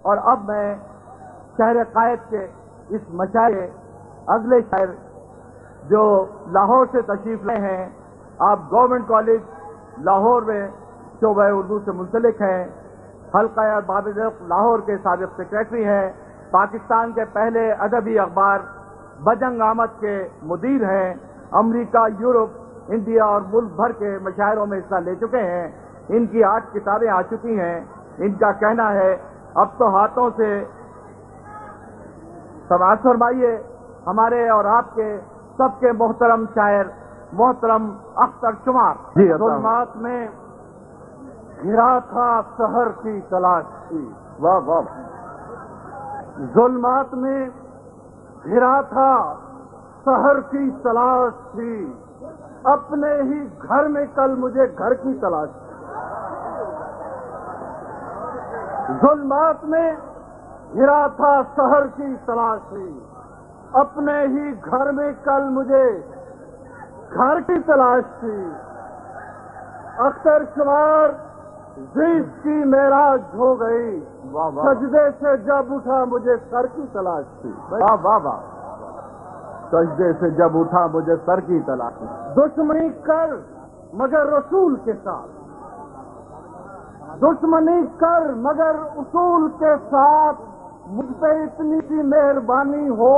اور اب میں شہر قائد کے اس مشاعر اگلے شاعر جو لاہور سے تشریف لائے ہیں، آپ گورنمنٹ کالج لاہور میں شعبہ اردو سے منسلک ہیں، حلقہ ارباب ذوق لاہور کے سابق سیکریٹری ہیں، پاکستان کے پہلے ادبی اخبار بجنگ آمد کے مدیر ہیں، امریکہ، یورپ، انڈیا اور ملک بھر کے مشاعروں میں حصہ لے چکے ہیں۔ ان کی 8 کتابیں آ چکی ہیں۔ ان کا کہنا ہے اب تو ہاتھوں سے سماعت فرمائیے ہمارے اور آپ کے سب کے محترم شاعر محترم اختر شمار۔ ظلمات میں گھرا تھا سحر کی تلاش تھی، واہ واہ، ظلمات میں گھرا تھا سحر کی تلاش تھی، اپنے ہی گھر میں کل مجھے گھر کی تلاش تھی۔ ظلمات میں گھرا تھا سحر کی تلاش تھی، اپنے ہی گھر میں کل مجھے گھر کی تلاش تھی۔ اختر شمار زیس کی معراج ہو گئی، سجدے سے جب اٹھا مجھے سر کی تلاش تھی۔ واہ واہ واہ، سجدے سے جب اٹھا مجھے سر کی تلاش تھی۔ دشمنی کر مگر رسول کے ساتھ، دشمنی کر مگر اصول کے ساتھ، مجھ پہ اتنی سی مہربانی ہو،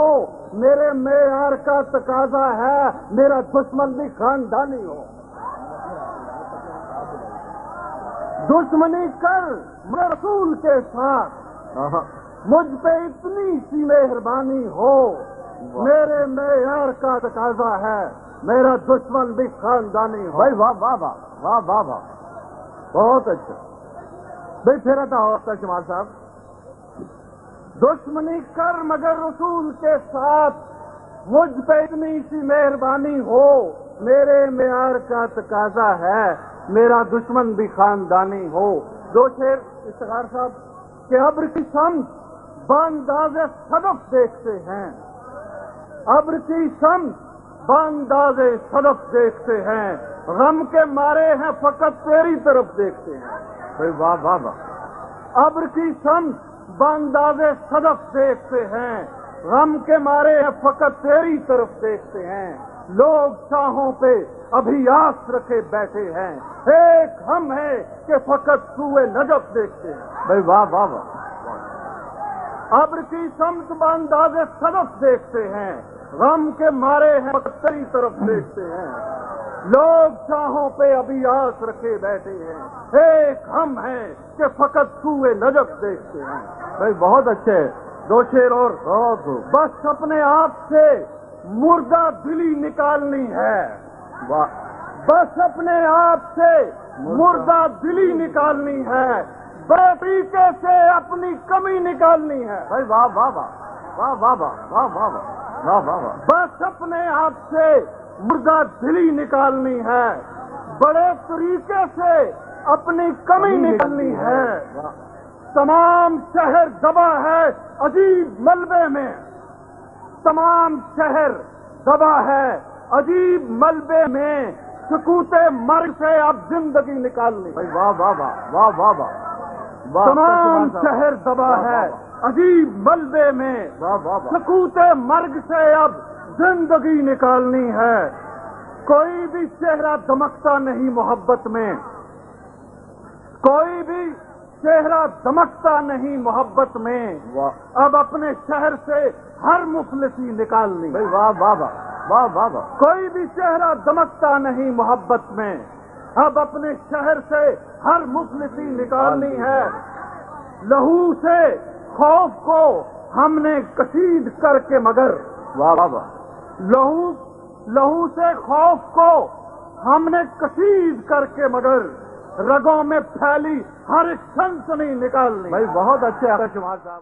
میرے معیار کا تقاضا ہے میرا دشمن بھی خاندانی ہو۔ دشمنی کر مگر رسول کے ساتھ، مجھ پہ اتنی سی مہربانی ہو، میرے معیار کا تقاضا ہے میرا دشمن بھی خاندانی ہو۔ بھائی واہ واہ واہ واہ واہ واہ، بہت اچھا بھائی، پھر آتا ہو اختر شمار صاحب۔ دشمنی کر مگر رسول کے ساتھ، مجھ پہ اتنی سی مہربانی ہو، میرے معیار کا تقاضا ہے میرا دشمن بھی خاندانی ہو۔ 2 شعر افتخار صاحب کہ ابر کی سمت بانداز صدف دیکھتے ہیں، ابر کی سمت بانداز صدف دیکھتے ہیں، غم کے مارے ہیں فقط تیری طرف دیکھتے ہیں۔ واہ واہ واہ، ابر کی سمت بانداز صدف دیکھتے ہیں، غم کے مارے ہیں فقط تیری طرف دیکھتے ہیں، لوگ چاہوں پہ ابھی آس رکھے بیٹھے ہیں، ایک ہم ہے کہ فقط سوئے نجف دیکھتے ہیں۔ بھائی واہ واہ واہ، ابر کی سمت بانداز صدف دیکھتے ہیں، غم کے مارے ہیں فقط تیری طرف دیکھتے ہیں، لوگ چاہوں پہ ابھی آس رکھے بیٹھے ہیں، ایک ہم ہیں کہ فقط سوئے نجف دیکھتے ہیں۔ بھائی بہت اچھے، 2 شعر اور۔ بس اپنے آپ سے مردہ دلی نکالنی ہے، بس اپنے آپ سے مردہ دلی نکالنی ہے، بڑے طریقے سے اپنی کمی نکالنی ہے۔ بھائی واہ واہ واہ واہ واہ واہ واہ واہ واہ واہ، بس اپنے آپ سے مردہ دلی نکالنی ہے، بڑے طریقے سے اپنی کمی نکالنی ہے، تمام شہر دبا ہے عجیب ملبے میں، تمام شہر دبا ہے عجیب ملبے میں، سکوت مرگ سے اب زندگی نکالنی۔ واہ واہ واہ واہ واہ واہ، تمام شہر دبا ہے عجیب ملبے میں، سکوت مرگ سے اب زندگی نکالنی ہے، کوئی بھی چہرہ دمکتا نہیں محبت میں، کوئی بھی چہرہ دمکتا نہیں محبت میں، اب اپنے شہر سے ہر مفلسی نکالنی۔ واہ واہ واہ واہ واہ، کوئی بھی چہرہ دمکتا نہیں محبت میں، اب اپنے شہر سے ہر مفلسی نکالنی ہے، لہو سے خوف کو ہم نے کشید کر کے مگر، واہ واہ واہ، لہو سے خوف کو ہم نے کشید کر کے مگر، رگوں میں پھیلی ہر ایک سنسنی نکالنی۔ بھائی بہت اچھے اختر شمار صاحب۔